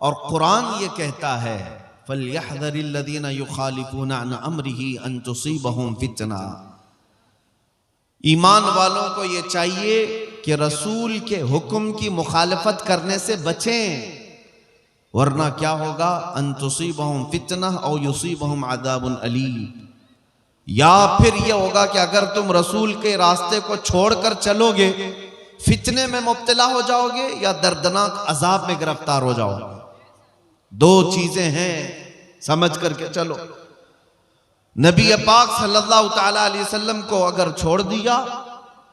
और कुरान ये कहता है फल्यहज़रिल्लज़ीना युखालिफूना अन अम्रिही अन तुसीबहुम फितना। ईमान वालों को ये चाहिए कि रसूल के हुक्म की मुखालफत करने से बचें, वरना क्या होगा, अन तुसीबहुम फितना औ युसीबहुम अज़ाबुन अलीम, या फिर ये होगा कि अगर तुम रसूल के रास्ते को छोड़कर चलोगे फितने में मुब्तला हो जाओगे या दर्दनाक अजाब में गिरफ्तार हो जाओगे। दो चीजें हैं, समझ करके चलो। नबी पाक सल्लल्लाहु ताला अलैहि वसल्लम को अगर छोड़ दिया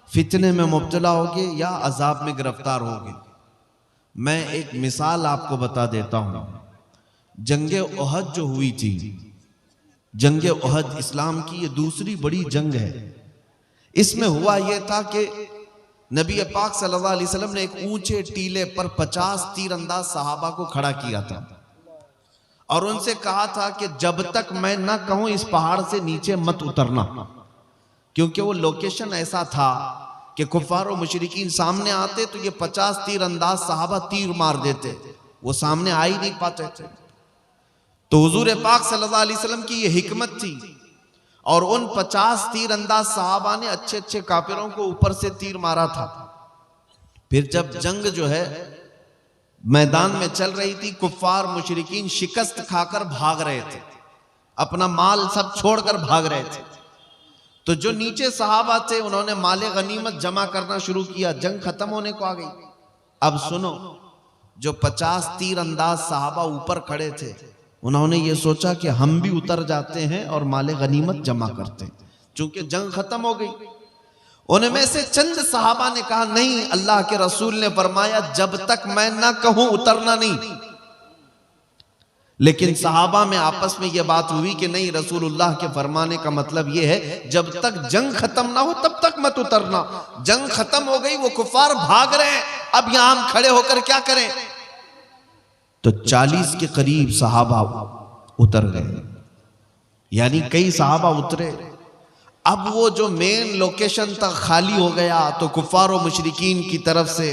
फितने में मुब्तला होगे या अजाब में गिरफ्तार होगे। मैं एक मिसाल आपको बता देता हूं। जंगे उहद जो हुई थी, जंगे उहद इस्लाम की ये दूसरी बड़ी जंग है। इसमें हुआ यह था कि नबी पाक सल्लल्लाहु अलैहि वसल्लम ने एक ऊंचे टीले पर 50 तीरंदाज सहाबा को खड़ा किया था और उनसे कहा था कि जब तक मैं ना कहूं इस पहाड़ से नीचे मत उतरना, क्योंकि वो लोकेशन ऐसा था कि कुफार और मुशरिकीन सामने आते तो ये 50 तीरंदाज सहाबा तीर मार देते, वो सामने आ ही नहीं पाते थे। तो हुजूर पाक सल्लल्लाहु अलैहि वसल्लम की ये हिकमत थी और उन 50 तीरंदाज सहाबा ने अच्छे अच्छे काफिरों को ऊपर से तीर मारा था। फिर जब जंग जो है मैदान में चल रही थी, कुफार मुशरिकीन शिकस्त खाकर भाग रहे थे, अपना माल सब छोड़कर भाग रहे थे। तो जो नीचे सहाबा थे उन्होंने माले गनीमत जमा करना शुरू किया, जंग खत्म होने को आ गई। अब सुनो, जो 50 तीरंदाज सहाबा ऊपर खड़े थे उन्होंने ये सोचा कि हम भी उतर जाते हैं और माले गनीमत जमा करते हैं, चूंकि जंग खत्म हो गई। उनमें से चंद सहाबा ने कहा नहीं, अल्लाह के रसूल ने फरमाया जब तक मैं ना कहूं उतरना नहीं। लेकिन सहाबा में आपस में यह बात हुई कि नहीं, रसूलुल्लाह के फरमाने का मतलब यह है जब तक जंग खत्म ना हो तब तक मत उतरना। जंग खत्म हो गई, वो कुफार भाग रहे हैं, अब यहां हम खड़े होकर क्या करें। तो 40 के करीब सहाबा उतर गए, यानी कई सहाबा उतरे। अब वो जो मेन लोकेशन था खाली हो गया, तो कुफार और मुशरिकीन की तरफ से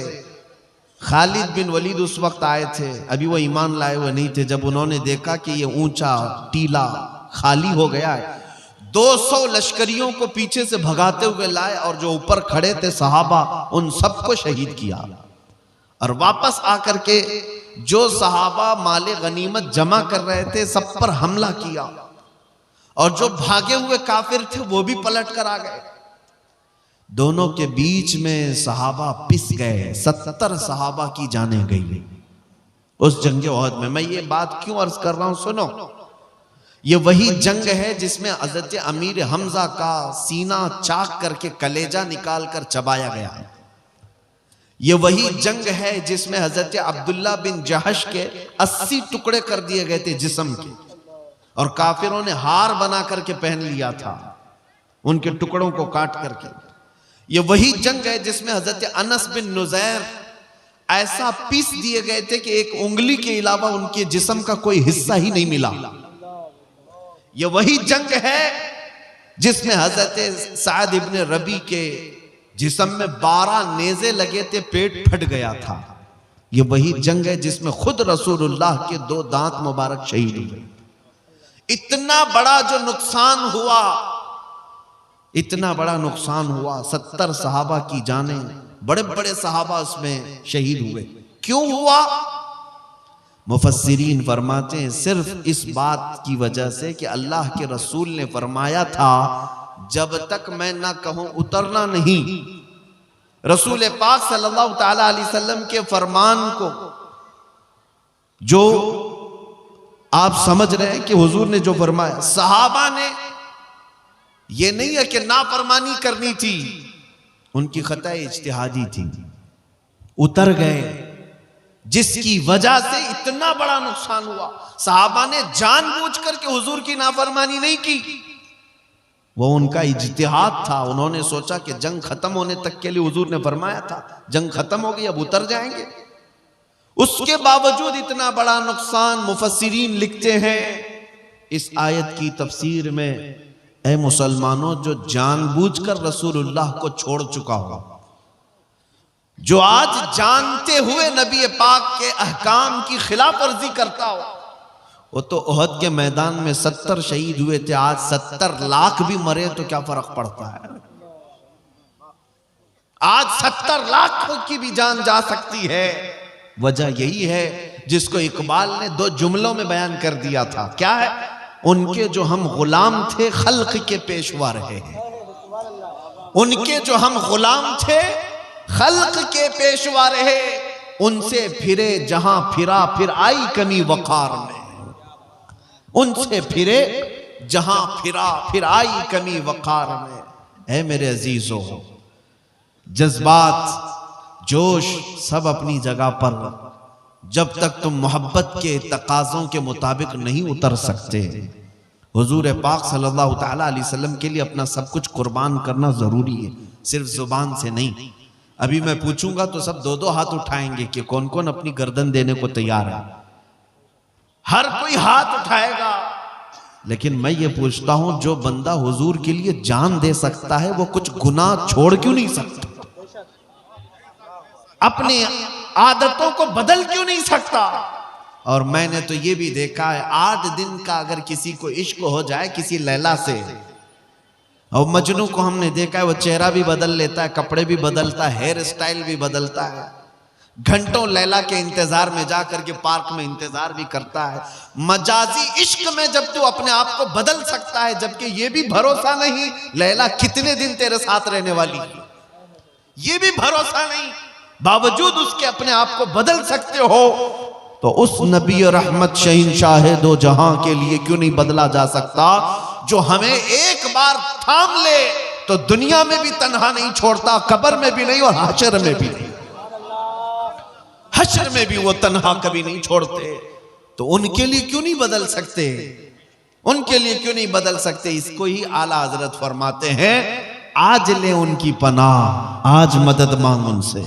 खालिद बिन वलीद उस वक्त आए थे, अभी वो ईमान लाए हुए नहीं थे। जब उन्होंने देखा कि ये ऊंचा टीला खाली हो गया है, 200 लश्करियों को पीछे से भगाते हुए लाए और जो ऊपर खड़े थे सहाबा उन सबको शहीद किया। और वापस आकर के जो सहाबा माले गनीमत जमा कर रहे थे सब पर हमला किया और जो भागे हुए काफिर थे वो भी पलट कर आ गए। दोनों के बीच में सहाबा पिस गए, 70 सहाबा की जानें गई उस जंग उहद में। मैं ये बात क्यों अर्ज कर रहा हूं, सुनो। ये वही जंग है जिसमें हजरत अमीर हमजा का सीना चाक करके कलेजा निकाल कर चबाया गया है। ये वही जंग है जिसमें हजरत अब्दुल्ला बिन जहश के 80 टुकड़े कर दिए गए थे जिस्म के, और काफिरों ने हार बना करके पहन लिया था उनके टुकड़ों को काट करके। ये वही जंग है जिसमें हजरत अनस बिन नुज़ैर ऐसा पीस दिए गए थे कि एक उंगली के अलावा उनके जिस्म का कोई हिस्सा ही नहीं मिला। ये वही जंग है जिसमें हजरत साद इब्न रबी के जिस्म में 12 नेज़े लगे थे, पेट फट गया था। ये वही जंग है जिसमें खुद रसूलुल्लाह के 2 दांत मुबारक शहीद हुए। इतना बड़ा जो नुकसान हुआ, इतना बड़ा नुकसान हुआ, 70 सहाबा की जानें, बड़े बड़े सहाबा उसमें शहीद हुए। क्यों हुआ? मुफस्सिरीन फरमाते हैं सिर्फ इस बात की वजह से कि अल्लाह के रसूल ने फरमाया था जब तक मैं ना कहूं उतरना नहीं। रसूल पाक सल्लल्लाहु ताला अलैहि वसल्लम के फरमान को जो आप समझ रहे हैं कि हुजूर ने जो फरमाया, सहाबा ने ये नहीं है कि नाफरमानी करनी थी, उनकी खता इज्तिहादी थी, उतर गए, जिसकी वजह से इतना बड़ा नुकसान हुआ। सहाबा ने जानबूझ करके हुजूर की नाफरमानी नहीं की, वो उनका इज्तिहाद था। उन्होंने सोचा कि जंग खत्म होने तक के लिए हुजूर ने फरमाया था जंग खत्म हो गई अब उतर जाएंगे, उसके बावजूद इतना बड़ा नुकसान। मुफस्सिरीन लिखते हैं इस आयत की तफसीर में, ऐ मुसलमानों, जो जानबूझकर रसूलुल्लाह को छोड़ चुका हो, जो आज जानते हुए नबी पाक के अहकाम की खिलाफ वर्जी करता हो, वो तो ओहद के मैदान में 70 शहीद हुए थे, आज 70 लाख भी मरे तो क्या फर्क पड़ता है। आज 70 लाख की भी जान जा सकती है। वजह यही है जिसको इकबाल ने 2 जुमलों में बयान कर दिया था। क्या है? उनके जो हम गुलाम थे खल्क के पेशवा रहे हैं। उनके जो हम गुलाम थे खल्क के पेशवा रहे, उनसे फिरे जहां फिरा फिर आई कमी वकार में। उनसे फिरे जहां फिरा फिर आई कमी वकार में। ऐ मेरे अजीजों, जज्बात जोश सब अपनी जगह पर, जब तक तुम मोहब्बत के तकाज़ों के मुताबिक नहीं उतर सकते। हुजूर पाक सल्लल्लाहु तआला अलैहि वसल्लम के लिए अपना सब कुछ कुर्बान करना जरूरी है, सिर्फ जुबान से नहीं। अभी मैं पूछूंगा तो सब 2-2 हाथ उठाएंगे कि कौन कौन अपनी गर्दन देने को तैयार है। हर कोई हाथ उठाएगा, लेकिन मैं ये पूछता हूं जो बंदा हुजूर के लिए जान दे सकता है वो कुछ गुनाह छोड़ क्यों नहीं सकता? अपनी आदतों को बदल क्यों नहीं सकता? और मैंने तो ये भी देखा है 8 दिन का अगर किसी को इश्क हो जाए किसी लैला से, और मजनू को हमने देखा है वो चेहरा भी बदल लेता है, कपड़े भी बदलता है, हेयर स्टाइल भी बदलता है, घंटों लैला के इंतजार में जाकर के पार्क में इंतजार भी करता है। मजाजी इश्क में जब तू अपने आप को बदल सकता है, जबकि ये भी भरोसा नहीं लैला कितने दिन तेरे साथ रहने वाली है, ये भी भरोसा नहीं, बावजूद उसके अपने आप को बदल सकते हो, तो उस नबी रहमत शहंशाह दो जहां के लिए क्यों नहीं बदला जा सकता, जो हमें एक बार थाम ले तो दुनिया में भी तन्हा नहीं छोड़ता, कब्र में भी नहीं और हशर में भी नहीं। हशर में भी वो तन्हा कभी नहीं छोड़ते, तो उनके लिए क्यों नहीं बदल सकते? उनके लिए क्यों नहीं बदल सकते? इसको ही आला हजरत फरमाते हैं, आज ले उनकी पनाह, आज मदद मांग उनसे,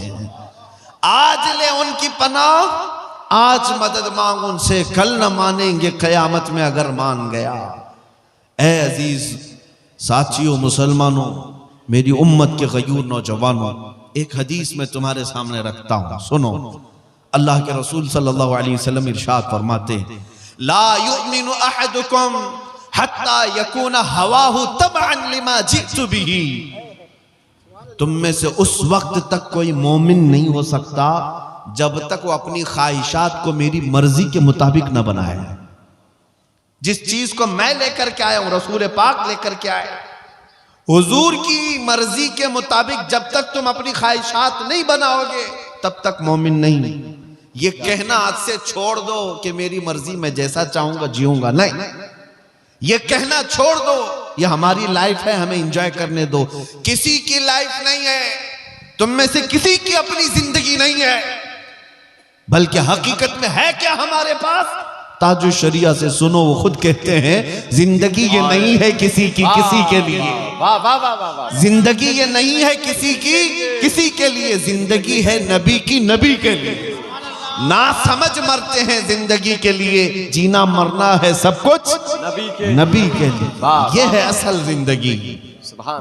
आज ले उनकी पनाह, आज मदद मांग उनसे, कल न मानेंगे कयामत में अगर मान गया। ऐ अजीज साथियों, मुसलमानों, मेरी उम्मत के गयूर नौजवानों, एक हदीस में तुम्हारे सामने रखता हूं, सुनो। अल्लाह के रसूल सल्लल्लाहु अलैहि वसल्लम इरशाद फरमाते हैं, ला युमिनु अहदुकुम हत्ता यकूना हवाहु तबअन लिमा जितु बिही। तुम में से उस वक्त तक कोई मोमिन नहीं हो सकता जब तक वो अपनी ख्वाहिशात को मेरी मर्जी के मुताबिक न बनाए। जिस चीज को मैं लेकर के आया हूं, रसूल पाक लेकर के आए, हुजूर की मर्जी के मुताबिक जब तक तुम अपनी ख्वाहिशात नहीं बनाओगे तब तक मोमिन नहीं। ये कहना आज से छोड़ दो कि मेरी मर्जी मैं जैसा चाहूंगा जीऊंगा, नहीं, ये कहना छोड़ दो, ये हमारी लाइफ है, हमें एंजॉय करने दो। किसी की लाइफ नहीं है, तुम में से किसी की अपनी जिंदगी नहीं है, बल्कि हकीकत में है क्या हमारे पास? ताजु शरिया से सुनो, वो खुद कहते हैं जिंदगी ये नहीं है किसी की किसी के लिए, जिंदगी ये नहीं है किसी की किसी के लिए, जिंदगी है नबी की नबी के लिए। ना समझ मरते हैं जिंदगी के लिए, जीना मरना है सब कुछ नबी के लिए। ये है असल जिंदगी,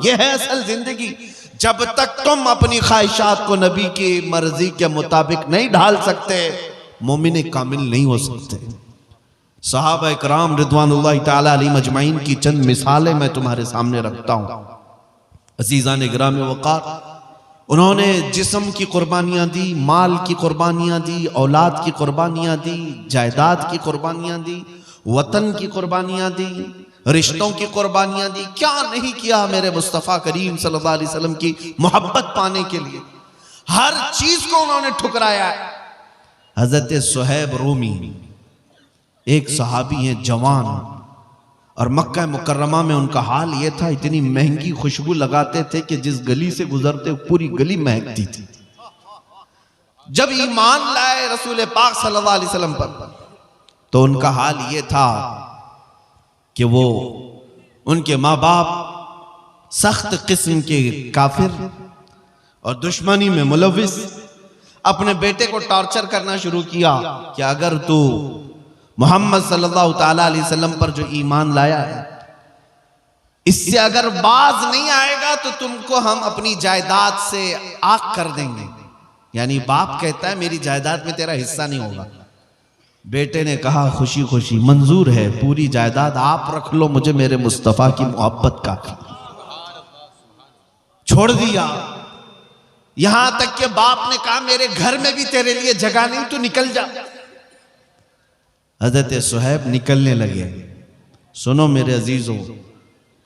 ये है असल जिंदगी। जब तक तुम अपनी ख्वाहिशात को नबी की मर्जी के मुताबिक नहीं ढाल सकते, मोमिन कामिल नहीं हो सकते। सहाबा इकराम रिदवानुल्लाह ताला अलैहिम अजमाइन की चंद मिसालें मैं तुम्हारे सामने रखता हूं। अजीज़ान इकराम वक़ार, उन्होंने जिस्म की कुर्बानियां दी, माल की कुर्बानियां दी, औलाद की कुर्बानियां दी, जायदाद की कुर्बानियां दी, वतन की कुर्बानियां दी, रिश्तों की कुर्बानियां दी। क्या नहीं किया मेरे मुस्तफ़ा करीम सल्लल्लाहु अलैहि वसल्लम की मोहब्बत पाने के लिए, हर चीज को उन्होंने ठुकराया। हजरत सुहैब रूमी एक सहाबी हैं, जवान, और मक्का मुकर्रमा में उनका हाल ये था, इतनी महंगी खुशबू लगाते थे कि जिस गली से गुजरते पूरी गली महकती थी। जब ईमान लाए रसूल पाक सल्लल्लाहु अलैहि वसल्लम पर, तो उनका हाल ये था कि वो, उनके माँ बाप सख्त किस्म के काफिर और दुश्मनी में मुलविस, अपने बेटे को टॉर्चर करना शुरू किया कि अगर तू मोहम्मद सल्लल्लाहु ताला अलैहि वसल्लम पर जो ईमान लाया है, इससे अगर बाज नहीं आएगा तो तुमको हम अपनी जायदाद से आग कर देंगे। यानी बाप कहता है मेरी जायदाद में तेरा हिस्सा नहीं होगा। बेटे ने कहा खुशी खुशी मंजूर है, पूरी जायदाद आप रख लो, मुझे मेरे मुस्तफा की मोहब्बत काफी। छोड़ दिया। यहां तक कि बाप ने कहा मेरे घर में भी तेरे लिए जगह नहीं, तू निकल जा। हजरत सुहैब निकलने लगे। सुनो मेरे अजीजों,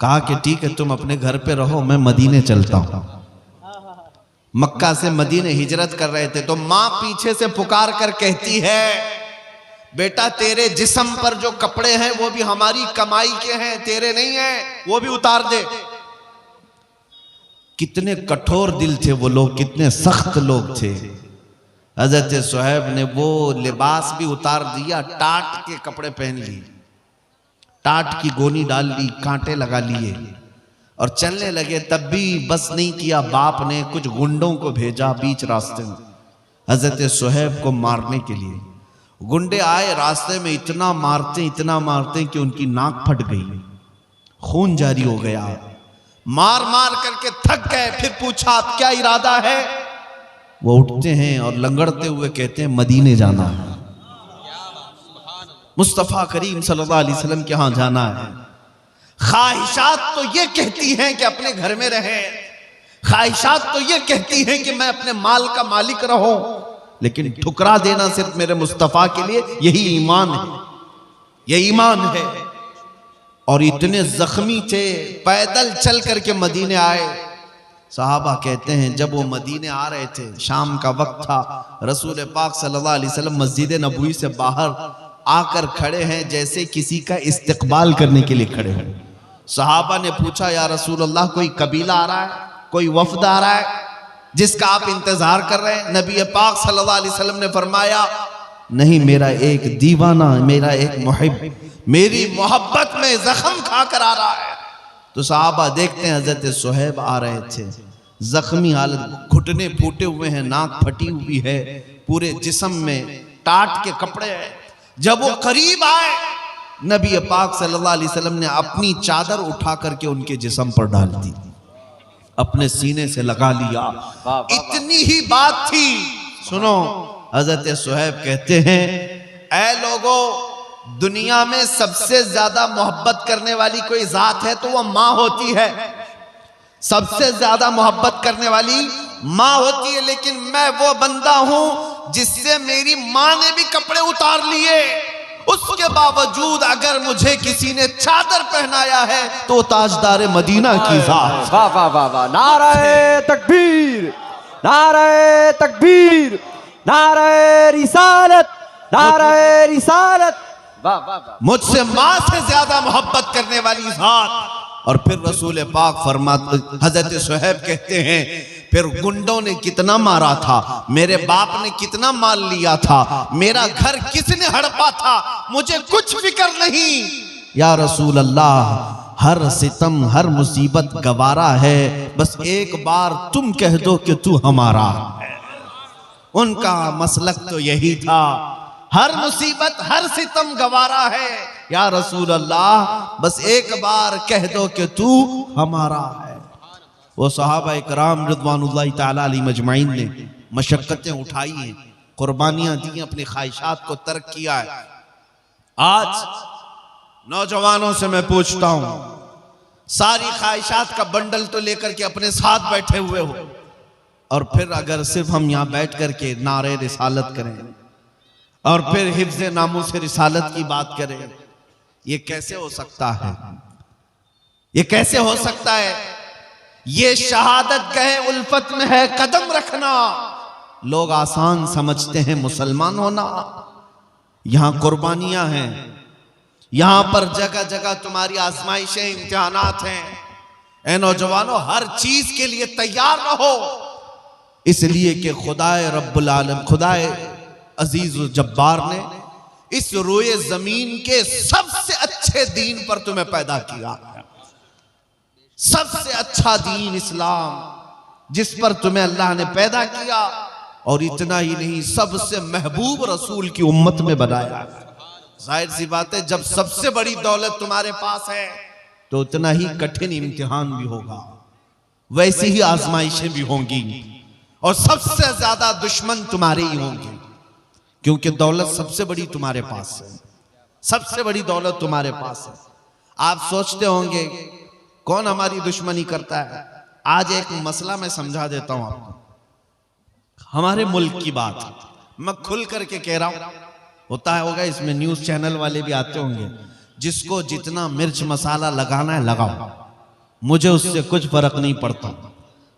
कहा कि ठीक है तुम अपने घर पे रहो, मैं मदीने चलता हूं। मक्का से मदीने हिजरत कर रहे थे तो मां पीछे से पुकार कर कहती है बेटा तेरे जिस्म पर जो कपड़े हैं वो भी हमारी कमाई के हैं, तेरे नहीं है, वो भी उतार दे। कितने कठोर दिल थे वो लोग, कितने सख्त लोग थे। हजरत सुहैब ने वो लिबास भी उतार दिया, टाट के कपड़े पहन लिए, टाट की गोनी डाल ली, कांटे लगा लिए और चलने लगे। तब भी बस नहीं किया, बाप ने कुछ गुंडों को भेजा बीच रास्ते में हजरत सुहैब को मारने के लिए। गुंडे आए, रास्ते में इतना मारते कि उनकी नाक फट गई, खून जारी हो गया। मार मार करके थक गए। फिर पूछा आप क्या इरादा है? वो उठते हैं और लंगड़ते हुए कहते हैं मदीने जाना है, मुस्तफा करीम सल्लल्लाहु अलैहि वसल्लम के यहां जाना है। ख्वाहिशात तो ये कहती हैं कि अपने घर में रहे, ख्वाहिशात तो ये कहती हैं कि मैं अपने माल का मालिक रहूं, लेकिन ठुकरा देना सिर्फ मेरे मुस्तफा के लिए यही ईमान है, यही ईमान है। और इतने जख्मी थे, पैदल चल करके मदीने आए। सहाबा कहते हैं जब वो मदीने आ रहे थे, शाम का वक्त था, रसूल पाक सल्लल्लाहु अलैहि वसल्लम मस्जिद नबवी से बाहर आकर खड़े हैं, जैसे किसी का इस्तकबाल करने के लिए खड़े हैं। सहाबा ने पूछा या रसूल अल्लाह कोई कबीला आ रहा है, कोई वफद आ रहा है जिसका आप इंतजार कर रहे हैं? नबी पाक सल्लल्लाहु अलैहि वसल्लम ने फरमाया नहीं, मेरा एक दीवाना, मेरा एक मुहिब मेरी मोहब्बत में जख्म खाकर आ रहा है। तो सहाबा देखते हैं हजरत सुहैब आ रहे थे, जख्मी हालत, घुटने फूटे हुए हैं, नाक फटी हुई है, पूरे जिस्म में टाट के कपड़े हैं। जब वो करीब आए, नबी पाक सल्लल्लाहु अलैहि वसल्लम ने अपनी चादर उठा करके उनके जिस्म पर डाल दी, अपने सीने से लगा लिया। इतनी ही बात थी। सुनो, हजरत सुहैब कहते हैं ऐ लोगों, दुनिया में सबसे ज्यादा मोहब्बत करने वाली कोई जात है तो वो माँ होती है, सबसे ज्यादा मोहब्बत करने वाली माँ होती है। लेकिन मैं वो बंदा हूं जिससे मेरी माँ ने भी कपड़े उतार लिए, उसके बावजूद अगर मुझे किसी ने चादर पहनाया है तो ताजदार मदीना की जात। वाह वाह वाह वाह, नारे तकबीर, नारे तकबीर, नारे रिसालत, नारे रिसालत। वाह वाह वाह, मुझसे माँ से ज्यादा मोहब्बत करने वाली जात। और फिर रसूल पाक फरमाते, हजरत सुहैब कहते हैं फिर गुंडों ने कितना मारा था, मेरे बाप ने कितना माल लिया था, मेरा घर किसने हड़पा था, मुझे कुछ फिक्र नहीं। या रसूल अल्लाह, हर सितम हर मुसीबत गवारा है, बस एक बार तुम कह दो कि तू हमारा है। उनका मसलक तो यही था, हर मुसीबत हर सितम गवारा है, या रसूल अल्लाह बस एक बार कह दो कि तू हमारा है। वो सहाबा इकराम रिज़वानुल्लाहि ताला अलैहिम अजमईन ने मशक्क़तें उठाई हैं, कुर्बानियां दी, अपनी ख्वाहिशात को तर्क किया है। आज नौजवानों से मैं पूछता हूं, सारी ख्वाहिशात का बंडल तो लेकर के अपने साथ बैठे हुए हो, और फिर अगर सिर्फ हम यहां बैठ करके नारे रिसालत करें और फिर हिफ्ज़ नामूस रिसालत की बात करें, ये कैसे हो सकता है? ये कैसे हो सकता है? ये शहादत गए उल्फत में है कदम रखना। लोग आसान समझते हैं मुसलमान होना। यहां कुर्बानियां हैं, यहां पर जगह जगह तुम्हारी आजमाइशें, इम्तिहानात हैं। ऐ नौजवानों, हर चीज के लिए तैयार रहो, इसलिए कि खुदाए रब्बुल आलम, खुदाए अजीज जब्बार ने इस रोए जमीन के सबसे अच्छे दीन पर तुम्हें पैदा किया। सबसे अच्छा दीन इस्लाम, जिस पर तुम्हें अल्लाह ने पैदा किया, और इतना ही नहीं, सबसे महबूब रसूल की उम्मत में बनाया। जाहिर सी बात है, जब सबसे बड़ी दौलत तुम्हारे पास है तो उतना ही कठिन इम्तिहान भी होगा, वैसी ही आजमाइशें भी होंगी। और सबसे ज्यादा दुश्मन तुम्हारे ही होंगे, क्योंकि दौलत सबसे बड़ी तुम्हारे पास है, सबसे बड़ी दौलत तुम्हारे पास है। आप सोचते होंगे कौन हमारी दुश्मनी करता है। आज एक मसला मैं समझा देता हूं आपको, हमारे मुल्क की बात मैं खुल करके कह रहा हूं। होता है होगा इसमें न्यूज चैनल वाले भी आते होंगे, जिसको जितना मिर्च मसाला लगाना है लगाओ, मुझे उससे कुछ फर्क नहीं पड़ता।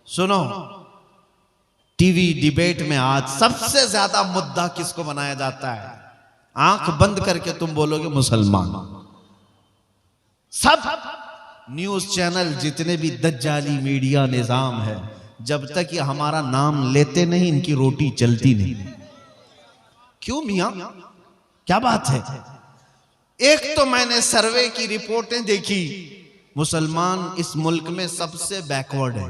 सुनो, टीवी डिबेट में आज सबसे ज्यादा मुद्दा किसको बनाया जाता है? आंख बंद करके तुम बोलोगे मुसलमान। सब न्यूज चैनल जितने भी दज्जाली मीडिया निजाम है, जब तक ये हमारा नाम लेते नहीं इनकी रोटी चलती नहीं। क्यों मियां, क्या बात है? एक तो मैंने सर्वे की रिपोर्टें देखी, मुसलमान इस मुल्क में सबसे बैकवर्ड है।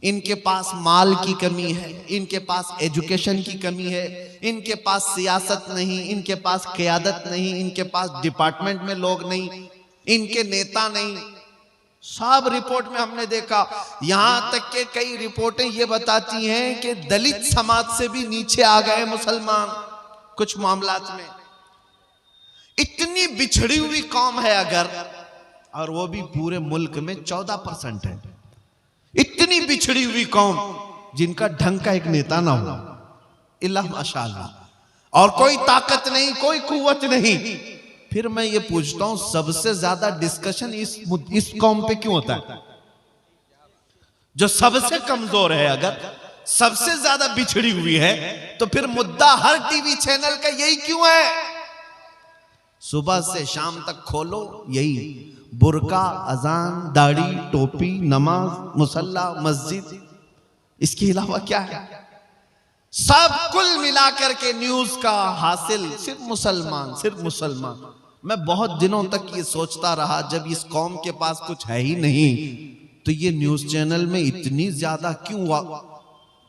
इनके पास माल की कमी है, इनके पास एजुकेशन की कमी है, इनके पास सियासत नहीं, इनके पास क़यादत नहीं, इनके पास डिपार्टमेंट में लोग नहीं, इनके नेता नहीं। सब रिपोर्ट में हमने देखा, यहां तक के कई रिपोर्टें ये बताती हैं कि दलित समाज से भी नीचे आ गए मुसलमान कुछ मामलात में। इतनी बिछड़ी हुई कौम है अगर, और वो भी पूरे मुल्क में 14% है। इतनी बिछड़ी हुई कौम जिनका ढंग का एक नेता ना हो, इल्ला माशाअल्लाह, और कोई ताकत नहीं, कोई कुव्वत नहीं। फिर मैं ये पूछता हूं, सबसे ज्यादा डिस्कशन इस कौम पे क्यों होता है? जो सबसे कमजोर है, अगर सबसे ज्यादा बिछड़ी हुई है, तो फिर मुद्दा हर टीवी चैनल का यही क्यों है? सुबह से शाम तक खोलो यही बुर्का, अजान, दाढ़ी, टोपी, नमाज, मुसल्ला, मस्जिद, इसके अलावा क्या है? सब कुल मिलाकर के न्यूज का हासिल सिर्फ मुसलमान, सिर्फ मुसलमान। मैं बहुत दिनों तक ये सोचता रहा, जब इस कौम के पास कुछ है ही नहीं तो ये न्यूज चैनल में इतनी ज्यादा क्यों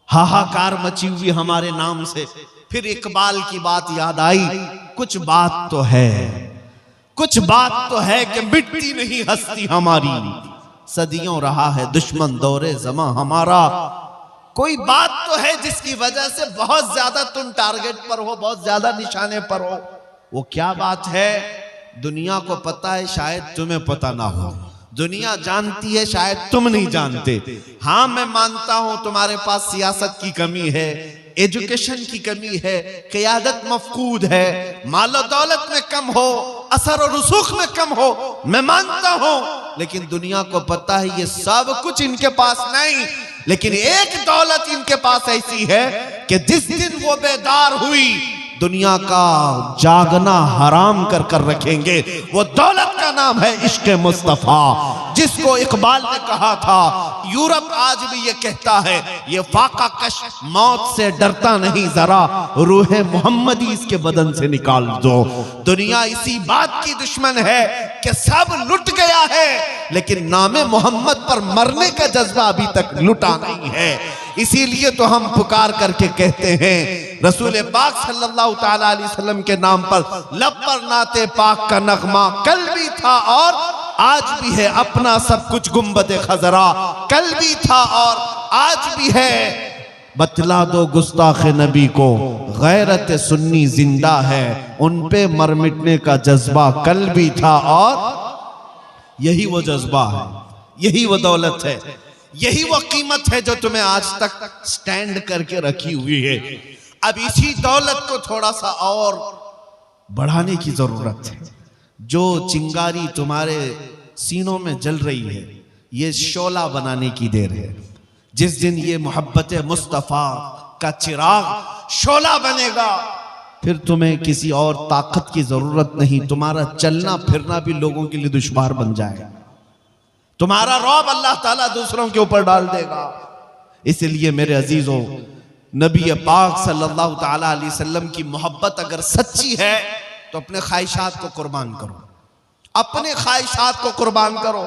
हाहाकार मची हुई हमारे नाम से। फिर इकबाल की बात याद आई, कुछ बात तो है, कुछ बात तो है कि मिटती नहीं हस्ती हमारी, सदियों रहा है दुश्मन दौरे ज़मा हमारा। कोई बात तो है जिसकी वजह से बहुत ज्यादा तुम टारगेट पर हो, बहुत ज्यादा निशाने पर हो। वो क्या बात है? दुनिया को पता है, शायद तुम्हें पता ना हो। दुनिया जानती है, शायद तुम नहीं जानते। हाँ, मैं मानता हूं तुम्हारे पास सियासत की कमी है, एजुकेशन की कमी है, क़यादत मफकूद है, मालो दौलत में कम हो, असर और रसूख में कम हो, मैं मानता हूं। लेकिन दुनिया को पता है ये सब कुछ इनके पास नहीं। लेकिन एक दौलत इनके पास ऐसी है कि जिस दिन वो बेदार हुई, दुनिया का जागना हराम कर कर रखेंगे। वो दौलत का नाम है इश्क मुस्तफा, जिसको इकबाल ने कहा था। यूरोप आज भी ये कहता है, ये फाका कश मौत से डरता नहीं, जरा रूह मोहम्मदी इसके बदन से निकाल दो। दुनिया इसी बात की दुश्मन है कि सब लुट गया है, लेकिन नामे मोहम्मद पर मरने का जज्बा अभी तक लुटा नहीं है। इसीलिए तो हम पुकार करके कहते हैं, रसूल पाक सल्लल्लाहु ताला अलैहि वसल्लम के नाम पर लब पर नाते पाक का नगमा कल भी था और आज भी है। अपना सब कुछ गुंबद खजरा कल भी था और आज भी है। बतला दो गुस्ताख नबी को, गैरत सुन्नी जिंदा है, उन पे मर मिटने का जज्बा कल भी था और यही वो जज्बा है, यही वो दौलत है, यही वो कीमत है जो तुम्हें आज तक स्टैंड करके रखी हुई है। अब इसी दौलत को थोड़ा सा और बढ़ाने की जरूरत है। जो चिंगारी तुम्हारे सीनों में जल रही है, ये शोला बनाने की देर है। जिस दिन ये मोहब्बत मुस्तफा का चिराग शोला बनेगा, फिर तुम्हें किसी और ताकत की जरूरत नहीं। तुम्हारा चलना फिरना भी लोगों के लिए दुश्वार बन जाएगा। तुम्हारा रौब अल्लाह ताला दूसरों के ऊपर डाल देगा। इसलिए मेरे अजीजों, नबी पाक सल्लल्लाहु ताला अलैहि वसल्लम की मोहब्बत अगर सच्ची है तो अपने ख्वाहिशात को कुर्बान करो, अपने ख्वाहिशात को कुर्बान करो।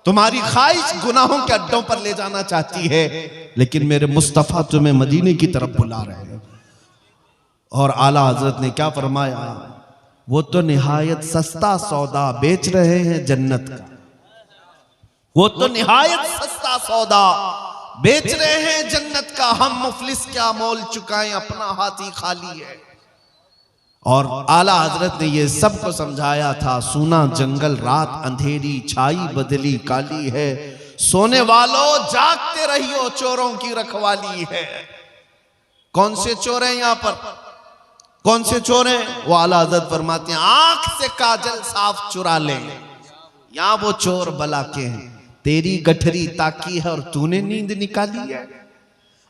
तुम्हारी ख्वाहिश गुनाहों के अड्डों पर ले जाना चाहती है, लेकिन मेरे मुस्तफा तुम्हें मदीने की तरफ बुला रहे हैं। और आला हजरत ने क्या फरमाया, वो तो निहायत सस्ता सौदा बेच रहे हैं जन्नत का। वो तो निहायत सस्ता सौदा बेच रहे हैं जन्नत का हम, मुफलिस क्या मोल चुकाएं, अपना हाथी खाली है। और आला हजरत ने ये सबको समझाया था, सुना जंगल रात अंधेरी, छाई बदली काली है, सोने वालों जागते रहियो, चोरों की रखवाली है। कौन से चोर हैं यहां पर, कौन से चोर हैं? वो आला हजरत फरमाते हैं, आंख से काजल साफ चुरा ले, यहां वो चोर बला के हैं। तेरी गठरी ताकी है और तूने नींद निकाली है।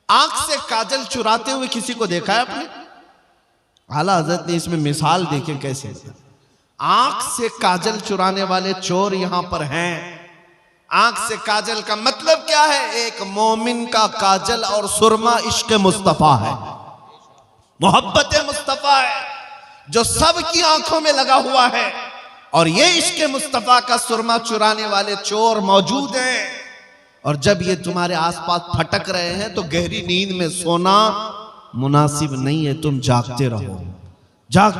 आंख से काजल चुराते हुए किसी को देखा है आपने? आला हजरत ने इसमें मिसाल देखे कैसे। आंख से काजल चुराने वाले चोर यहां पर हैं। आंख से काजल का मतलब क्या है? एक मोमिन का काजल और सुरमा इश्क मुस्तफा है, मोहब्बत मुस्तफा है, जो सबकी आंखों में लगा हुआ है। और ये इश्क मुस्तफा का सुरमा चुराने वाले चोर मौजूद हैं। और जब ये तुम्हारे आसपास फटक रहे हैं तो गहरी नींद में सोना मुनासिब नहीं है, तुम जागते रहो, जागते